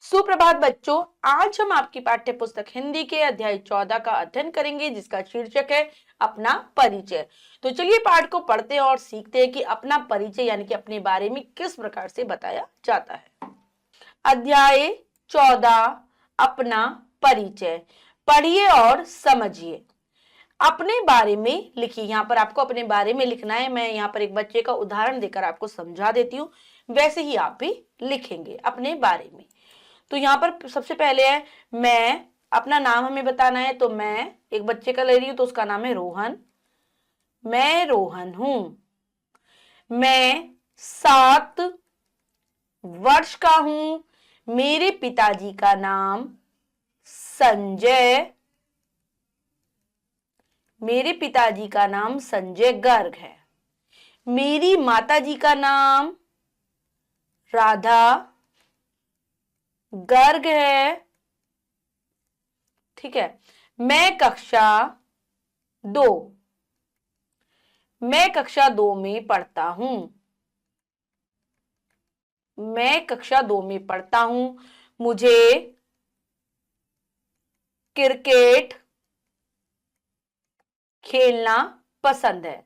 सुप्रभात बच्चों, आज हम आपकी पाठ्य पुस्तक हिंदी के अध्याय 14 का अध्ययन करेंगे जिसका शीर्षक है अपना परिचय। तो चलिए पाठ को पढ़ते हैं और सीखते हैं कि अपना परिचय यानी कि अपने बारे में किस प्रकार से बताया जाता है। अध्याय 14 अपना परिचय। पढ़िए और समझिए। अपने बारे में लिखिए। यहाँ पर आपको अपने बारे में लिखना है। मैं यहाँ पर एक बच्चे का उदाहरण देकर आपको समझा देती हूँ, वैसे ही आप भी लिखेंगे अपने बारे में। तो यहाँ पर सबसे पहले है मैं, अपना नाम हमें बताना है। तो मैं एक बच्चे का ले रही हूं तो उसका नाम है रोहन। मैं रोहन हूं। मैं 7 वर्ष का हूं। मेरे पिताजी का नाम संजय, मेरे पिताजी का नाम संजय गर्ग है। मेरी माताजी का नाम राधा गर्ग है। ठीक है। मैं कक्षा 2, मैं कक्षा 2 में पढ़ता हूं। मैं कक्षा 2 में पढ़ता हूं। मुझे क्रिकेट खेलना पसंद है।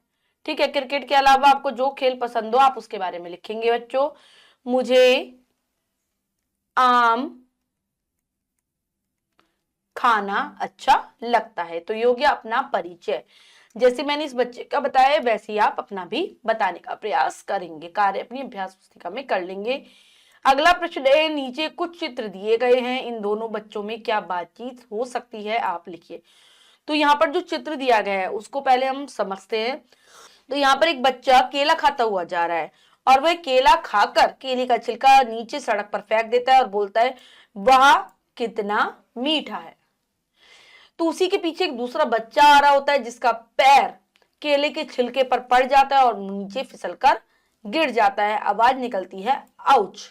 ठीक है। क्रिकेट के अलावा आपको जो खेल पसंद हो आप उसके बारे में लिखेंगे बच्चों। मुझे आम खाना अच्छा लगता है। तो ये हो गया अपना परिचय। जैसे मैंने इस बच्चे का बताया वैसे ही आप अपना भी बताने का प्रयास करेंगे। कार्य अपनी अभ्यास पुस्तिका में कर लेंगे। अगला प्रश्न है, नीचे कुछ चित्र दिए गए हैं, इन दोनों बच्चों में क्या बातचीत हो सकती है, आप लिखिए। तो यहाँ पर जो चित्र दिया गया है उसको पहले हम समझते हैं। तो यहाँ पर एक बच्चा केला खाता हुआ जा रहा है और वह केला खाकर केले का छिलका नीचे सड़क पर फेंक देता है और बोलता है वाह कितना मीठा है। तो उसी के पीछे एक दूसरा बच्चा आ रहा होता है जिसका पैर केले के छिलके पर पड़ जाता है और नीचे फिसलकर गिर जाता है। आवाज निकलती है आउच।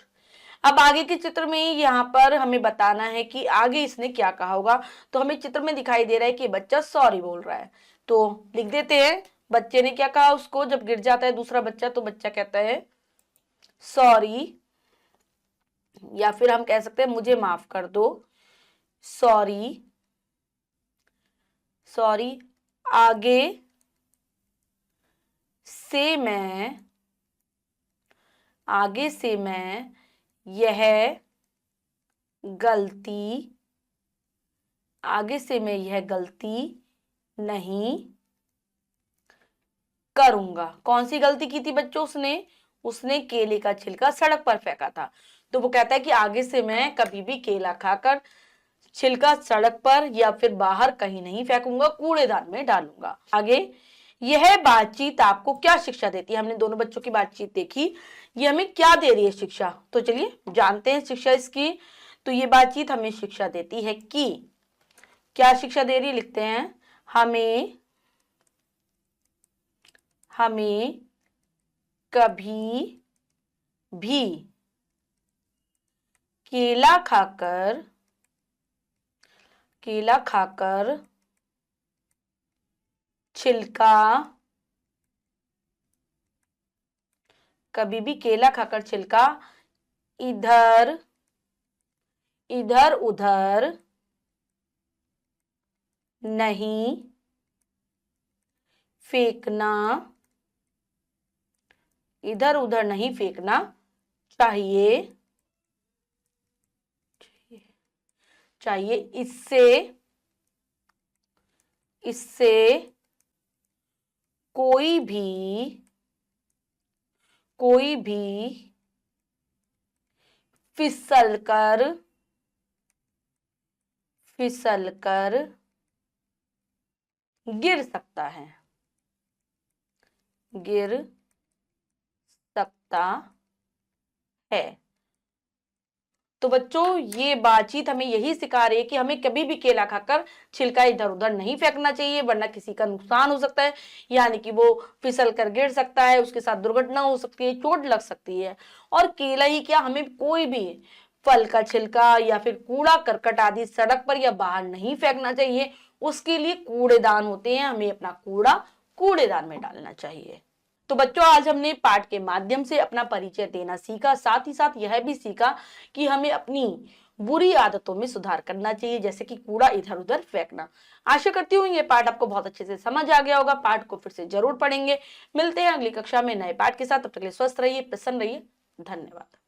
अब आगे के चित्र में यहाँ पर हमें बताना है कि आगे इसने क्या कहा होगा। तो हमें चित्र में दिखाई दे रहा है कि बच्चा सॉरी बोल रहा है। तो लिख देते हैं बच्चे ने क्या कहा उसको जब गिर जाता है दूसरा बच्चा। तो बच्चा कहता है सॉरी, या फिर हम कह सकते हैं मुझे माफ कर दो। सॉरी, सॉरी आगे से मैं, आगे से मैं यह गलती, आगे से मैं यह गलती नहीं करूंगा। कौन सी गलती की थी बच्चों उसने? उसने केले का छिलका सड़क पर फेंका था। तो वो कहता है कि आगे से मैं कभी भी केला खाकर छिलका सड़क पर या फिर बाहर कहीं नहीं फेंकूंगा, कूड़ेदान में डालूंगा। आगे, यह बातचीत आपको क्या शिक्षा देती है? हमने दोनों बच्चों की बातचीत देखी, ये हमें क्या दे रही है शिक्षा? तो चलिए जानते हैं शिक्षा इसकी। तो ये बातचीत हमें शिक्षा देती है कि, क्या शिक्षा दे रही है लिखते हैं, हमें कभी भी केला खाकर छिलका, कभी भी केला खाकर छिलका इधर उधर नहीं फेंकना, इधर उधर नहीं फेंकना चाहिए। इससे कोई भी फिसल कर गिर सकता है, गिर सकता है। तो बच्चों ये बातचीत हमें यही सिखा रही है कि हमें कभी भी केला खाकर छिलका इधर उधर नहीं फेंकना चाहिए, वरना किसी का नुकसान हो सकता है। यानी कि वो फिसल कर गिर सकता है, उसके साथ दुर्घटना हो सकती है, चोट लग सकती है। और केला ही क्या, हमें कोई भी फल का छिलका या फिर कूड़ा करकट आदि सड़क पर या बाहर नहीं फेंकना चाहिए। उसके लिए कूड़ेदान होते हैं, हमें अपना कूड़ा कूड़ेदान में डालना चाहिए। तो बच्चों आज हमने पाठ के माध्यम से अपना परिचय देना सीखा, साथ ही साथ यह भी सीखा कि हमें अपनी बुरी आदतों में सुधार करना चाहिए, जैसे कि कूड़ा इधर उधर फेंकना। आशा करती हूँ ये पाठ आपको बहुत अच्छे से समझ आ गया होगा। पाठ को फिर से जरूर पढ़ेंगे। मिलते हैं अगली कक्षा में नए पाठ के साथ। तब तक के लिए स्वस्थ रहिए, प्रसन्न रहिए। धन्यवाद।